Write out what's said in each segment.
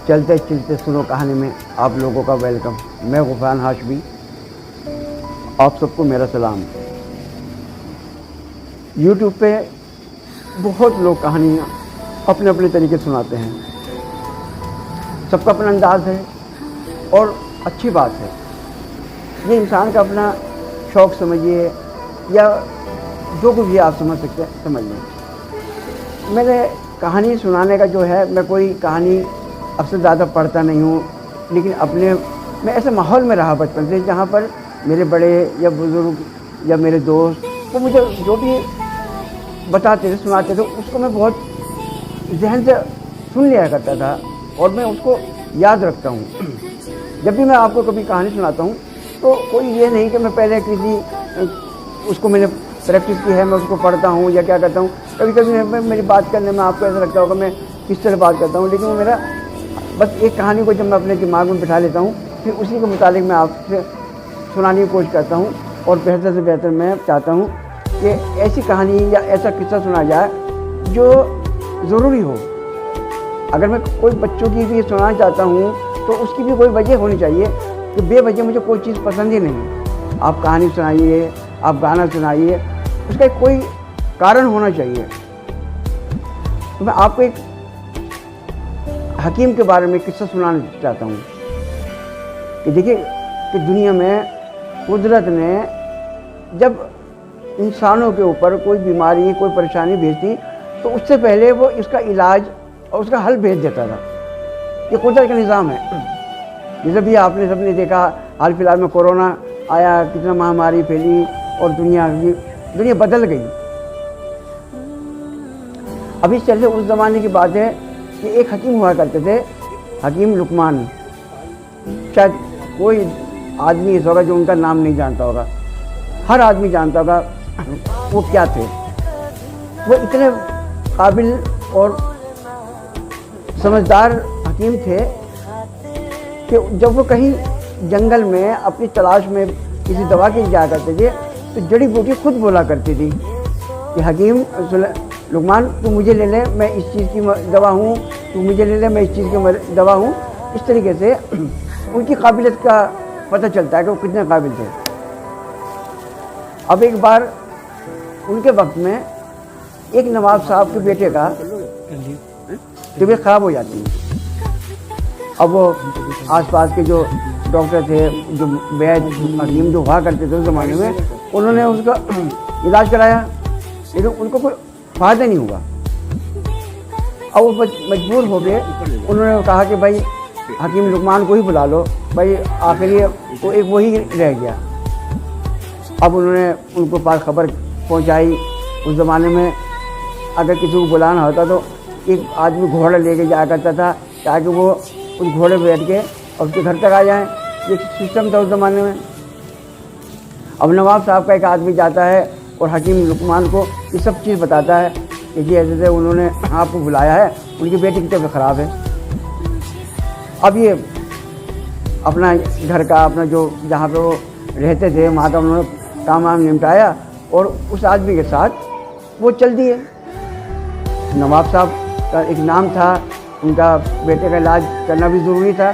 चलते चलते सुनो कहानी में आप लोगों का वेलकम। मैं गुफरान हाशमी, आप सबको मेरा सलाम। यूट्यूब पे बहुत लोग कहानियाँ अपने अपने तरीके सुनाते हैं, सबका अपना अंदाज है और अच्छी बात है। ये इंसान का अपना शौक़ समझिए या जो कुछ भी आप समझ सकते हैं समझ लें। मेरे कहानी सुनाने का जो है, मैं कोई कहानी अक्सर ज़्यादा पढ़ता नहीं हूँ, लेकिन मैं ऐसे माहौल में रहा बचपन से जहाँ पर मेरे बड़े या बुज़ुर्ग या मेरे दोस्त वो मुझे जो भी बताते थे सुनाते थे उसको मैं बहुत ज़हन से सुन लिया करता था और मैं उसको याद रखता हूँ। जब भी मैं आपको कभी कहानी सुनाता हूँ तो कोई ये नहीं कि मैं पहले उसको मैंने प्रैक्टिस की है, मैं उसको पढ़ता हूँ या क्या करता हूँ। कभी कभी मेरी बात करने में आपको ऐसा लगता होगा मैं किस तरह बात करता हूँ, लेकिन वो मेरा बस एक कहानी को जब मैं अपने दिमाग में बिठा लेता हूँ फिर उसी के मुताबिक मैं आपसे सुनाने की कोशिश करता हूँ। और बेहतर से बेहतर मैं चाहता हूँ कि ऐसी कहानी या ऐसा किस्सा सुना जाए जो ज़रूरी हो। अगर मैं कोई बच्चों की भी सुनाना चाहता हूँ तो उसकी भी कोई वजह होनी चाहिए कि बेवजह मुझे कोई चीज़ पसंद ही नहीं। आप कहानी सुनाइए, आप गाना सुनाइए, उसका कोई कारण होना चाहिए। तो मैं आपको एक हकीम के बारे में किस्सा सुनाना चाहता हूँ कि देखिए कि दुनिया में कुदरत ने जब इंसानों के ऊपर कोई बीमारी कोई परेशानी भेजती तो उससे पहले वो इसका इलाज और उसका हल भेज देता था। ये कुदरत का निज़ाम है। जैसे भी आपने सबने देखा हाल फिलहाल में कोरोना आया, कितना महामारी फैली और दुनिया बदल गई। अभी चलते उस ज़माने की बात है कि एक हकीम हुआ करते थे, हकीम लुकमान। शायद कोई आदमी ऐसा होगा जो उनका नाम नहीं जानता होगा, हर आदमी जानता होगा वो क्या थे। वो इतने काबिल और समझदार हकीम थे कि जब वो कहीं जंगल में अपनी तलाश में किसी दवा के लिए जाया करते थे तो जड़ी बूटी खुद बोला करती थी कि हकीम लुकमान तू मुझे ले ले, मैं इस चीज़ की दवा हूँ, तू मुझे ले ले, मैं इस चीज़ की दवा हूँ। इस तरीके से उनकी काबिलियत का पता चलता है कि वो कितने काबिल थे। अब एक बार उनके वक्त में एक नवाब साहब के बेटे का तबीयत ख़राब हो जाती है। अब वो आसपास के जो डॉक्टर थे, जो वैद्य हकीम जो हुआ करते थे उस ज़माने में, उन्होंने उसका इलाज कराया लेकिन उनको कोई फ़ायदा नहीं हुआ। अब वो मजबूर हो गए। उन्होंने कहा कि भाई हकीम लुकमान को ही बुला लो, भाई आखिरी तो एक वही रह गया। अब उन्होंने उनको पास खबर पहुंचाई। उस ज़माने में अगर किसी को बुलाना होता तो एक आदमी घोड़ा लेके जाया करता था ताकि वो उस घोड़े पर बैठ के और उसके घर तक आ जाएं। ये सिस्टम था उस ज़माने में। अब नवाब साहब का एक आदमी जाता है और हकीम लुकमान को ये सब चीज़ बताता है कि जी ऐसे उन्होंने आपको बुलाया है, उनकी बेटी की तबीयत ख़राब है। अब ये अपना घर का अपना जो जहाँ पे वो रहते थे वहाँ का उन्होंने काम वाम निपटाया और उस आदमी के साथ वो चल दिए। नवाब साहब का एक नाम था, उनका बेटे का इलाज करना भी ज़रूरी था।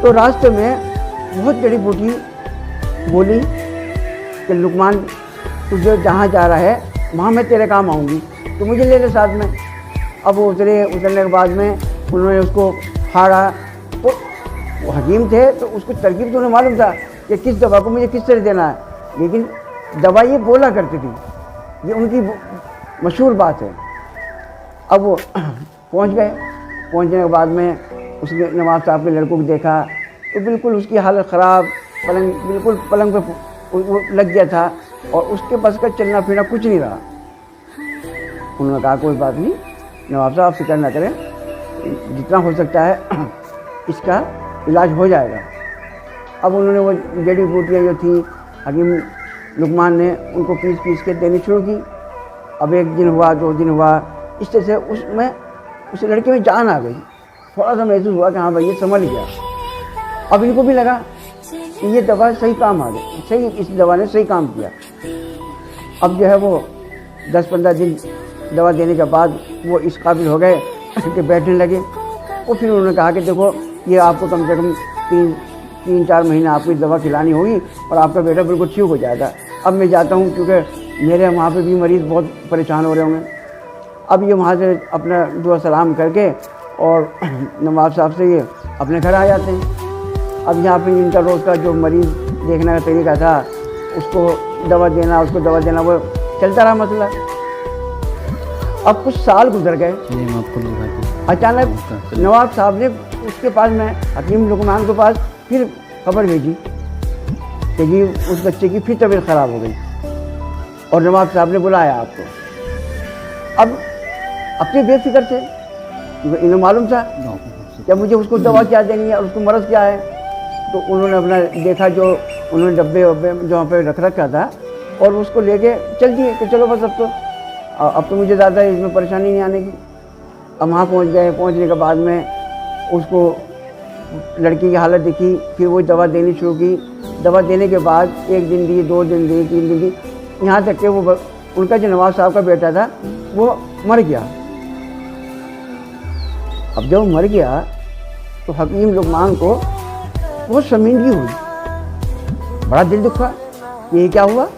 तो रास्ते में बहुत जड़ी बूटी बोली कि लुकमान तुझे जहाँ जा रहा है वहाँ मैं तेरे काम आऊँगी, तो मुझे ले ले साथ में। अब वो उतरने के बाद में उन्होंने उसको फाड़ा। तो वो हकीम थे तो उसको तरकीब तो उन्हें मालूम था कि किस दवा को मुझे किस तरह देना है, लेकिन दवा ये बोला करती थी, ये उनकी मशहूर बात है। अब वो पहुंच गए। पहुंचने के बाद में उसने नवाब साहब के लड़कों को देखा तो बिल्कुल उसकी हालत ख़राब, बिल्कुल पलंग पे वो लग गया था और उसके बस का चलना फिरना कुछ नहीं रहा। उन्होंने कहा कोई बात नहीं नवाब साहब, फिक्र ना करें, जितना हो सकता है इसका इलाज हो जाएगा। अब उन्होंने वो जड़ी बूटियाँ जो थी हकीम लुकमान ने उनको पीस पीस के देनी शुरू की। अब एक दिन हुआ, 2 दिन हुआ, इस तरह से उसमें उस लड़के में जान आ गई। थोड़ा सा महसूस हुआ कि हाँ भाई ये संभल गया। अब इनको भी लगा कि ये दवा सही काम आ गई, सही इस दवा ने सही काम किया। अब जो है वो 10-15 दिन दवा देने के बाद वो इस काबिल हो गए कि बैठने लगे। और फिर उन्होंने कहा कि देखो ये आपको कम से कम 3-4 महीने आपको दवा खिलानी होगी और आपका बेटा बिल्कुल ठीक हो जाएगा। अब मैं जाता हूँ क्योंकि मेरे वहाँ पे भी मरीज़ बहुत परेशान हो रहे होंगे। अब ये वहाँ से अपना दुआ सलाम करके और नवाब साहब से ये अपने घर आ जाते हैं। अब यहाँ पे इनका रोज़ का जो मरीज़ देखने का तरीका था, उसको दवा देना वो चलता रहा मसला। अब कुछ साल गुजर गए। अचानक नवाब साहब ने उसके पास में हकीम लुकमान के पास फिर खबर भेजी कि जी उस बच्चे की फिर तबीयत ख़राब हो गई और नवाब साहब ने बुलाया आपको। अब अपने बेफिक्र से, इन्हें मालूम था कि मुझे उसको दवा क्या देनी है और उसको मरज़ क्या है, तो उन्होंने अपना देखा जो उन्होंने डब्बे वब्बे जहाँ पे रख रखा था और उसको लेके चल दिए कि चलो बस अब तो मुझे ज़्यादा इसमें परेशानी नहीं आने की। अब वहाँ पहुँच गए। पहुँचने के बाद में उसको लड़की की हालत देखी, फिर वो दवा देनी शुरू की। दवा देने के बाद 1 दिन दी, 2 दिन दी, 3 दिन दी, यहाँ तक कि वो उनका जो नवाब साहब का बेटा था वो मर गया। अब जब मर गया तो हकीम लुकमान को बहुत शर्मिंदगी हुई, बड़ा दिल दुखा। ये क्या हुआ?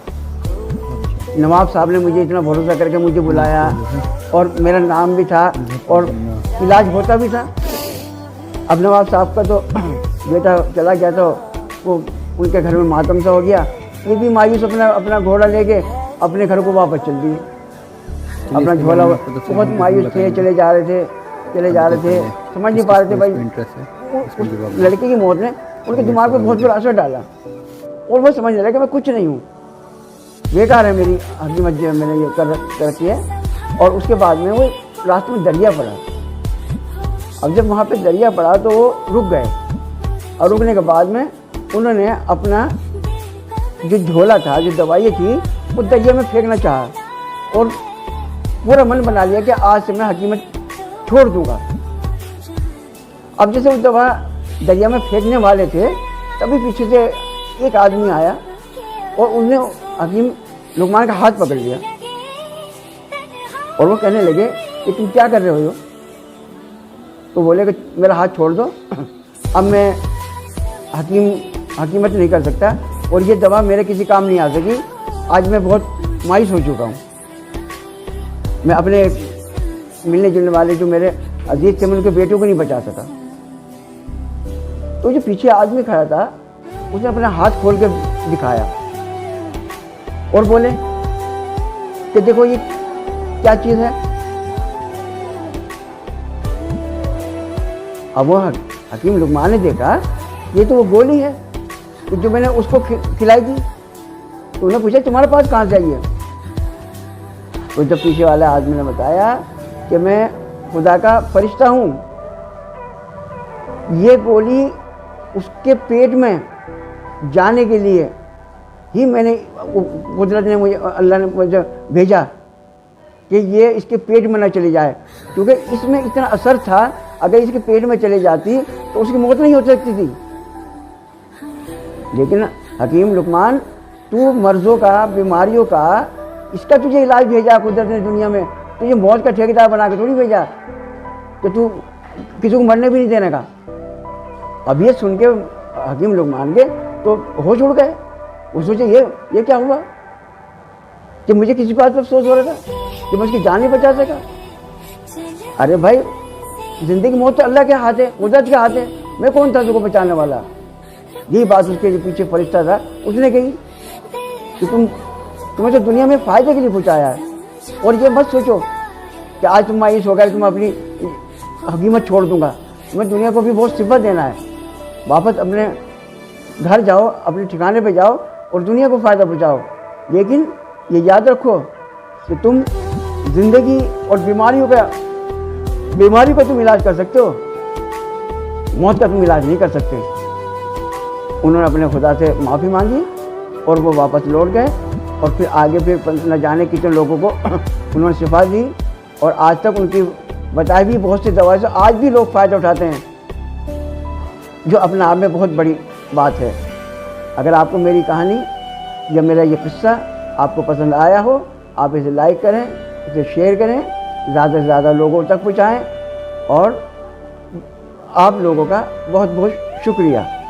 नवाब साहब ने मुझे इतना भरोसा करके मुझे बुलाया और मेरा नाम भी था और इलाज होता भी था। अब नवाब साहब का तो बेटा चला गया तो वो उनके घर में मातम सा हो गया। ये भी मायूस अपना घोड़ा लेके अपने घर को वापस चल दिए। अपना झोला बहुत मायूस थे, चले जा रहे थे, समझ नहीं पा रहे थे भाई। लड़के की मौत ने उनके दिमाग पर बहुत बड़ा असर डाला और वो समझने लगे मैं कुछ नहीं हूँ, बेकार है मेरी हकीमत जो मैंने ये कर रखी है। और उसके बाद में वो रास्ते में दरिया पड़ा। अब जब वहाँ पे दरिया पड़ा तो वो रुक गए और रुकने के बाद में उन्होंने अपना जो झोला था, जो दवाई थी, वो दरिया में फेंकना चाहा और पूरा मन बना लिया कि आज से मैं हकीमत छोड़ दूंगा। अब जैसे वो दवा दरिया में फेंकने वाले थे तभी पीछे से एक आदमी आया और उसने हकीम लुकमान का हाथ पकड़ लिया और वो कहने लगे कि तुम क्या कर रहे हो? तो बोले कि मेरा हाथ छोड़ दो, अब मैं हकीमत नहीं कर सकता और ये दवा मेरे किसी काम नहीं आ सकी। आज मैं बहुत मायूस हो चुका हूँ। मैं अपने मिलने जुलने वाले जो मेरे अजीज थे, मैं उनके बेटों को नहीं बचा सका। तो जो पीछे आदमी खड़ा था उसने अपना हाथ खोल के दिखाया और बोले कि देखो ये क्या चीज़ है। अब वो हकीम लुकमान ने देखा ये तो वो गोली है कि जो मैंने उसको खिलाई थी। तो उन्होंने पूछा तुम्हारे पास कहाँ से आई है? तो जब पीछे वाले आदमी ने बताया कि मैं खुदा का फरिश्ता हूँ, ये गोली उसके पेट में जाने के लिए ही मैंने कुदरत ने मुझे, अल्लाह ने मुझे भेजा कि ये इसके पेट में ना चली जाए, क्योंकि इसमें इतना असर था। अगर इसके पेट में चली जाती तो उसकी मौत नहीं हो सकती थी। लेकिन हकीम लुकमान, तू मर्ज़ों का, बीमारियों का, इसका तुझे इलाज भेजा कुदरत ने दुनिया में, तुझे मौत का ठेकेदार बना के थोड़ी भेजा कि तू किसी को मरने भी नहीं देने का। अब ये सुन के हकीम लुकमान के तो होश उड़ गए। वो सोचे ये क्या हुआ कि मुझे किसी बात पर अफसोस हो रहा था कि मैं उसकी जान नहीं बचा सका। अरे भाई, जिंदगी मौत तो अल्लाह के हाथ है, कुदरत के हाथ है, मैं कौन था उसको बचाने वाला। यही बात उसके जो पीछे फरिश्ता था उसने कही कि तुम्हें तो दुनिया में फ़ायदे के लिए पहुँचाया है और ये मत सोचो कि आज तुम मायूस हो गए, तुम अपनी हकीमत छोड़ दूंगा। तुम्हें दुनिया को भी बहुत सिफत देना है। वापस अपने घर जाओ, अपने ठिकाने पे जाओ और दुनिया को फ़ायदा पहुँचाओ। लेकिन ये याद रखो कि तुम जिंदगी और बीमारी का तुम इलाज कर सकते हो, मौत का तुम इलाज नहीं कर सकते। उन्होंने अपने खुदा से माफ़ी मांगी और वो वापस लौट गए और फिर आगे फिर न जाने कितने लोगों को उन्होंने शिफा दी और आज तक उनकी बताई भी बहुत सी दवाई से आज भी लोग फ़ायदा उठाते हैं, जो अपने आप में बहुत बड़ी बात है। अगर आपको मेरी कहानी या मेरा ये किस्सा आपको पसंद आया हो, आप इसे लाइक करें, इसे शेयर करें, ज़्यादा से ज़्यादा लोगों तक पहुँचाएँ और आप लोगों का बहुत बहुत शुक्रिया।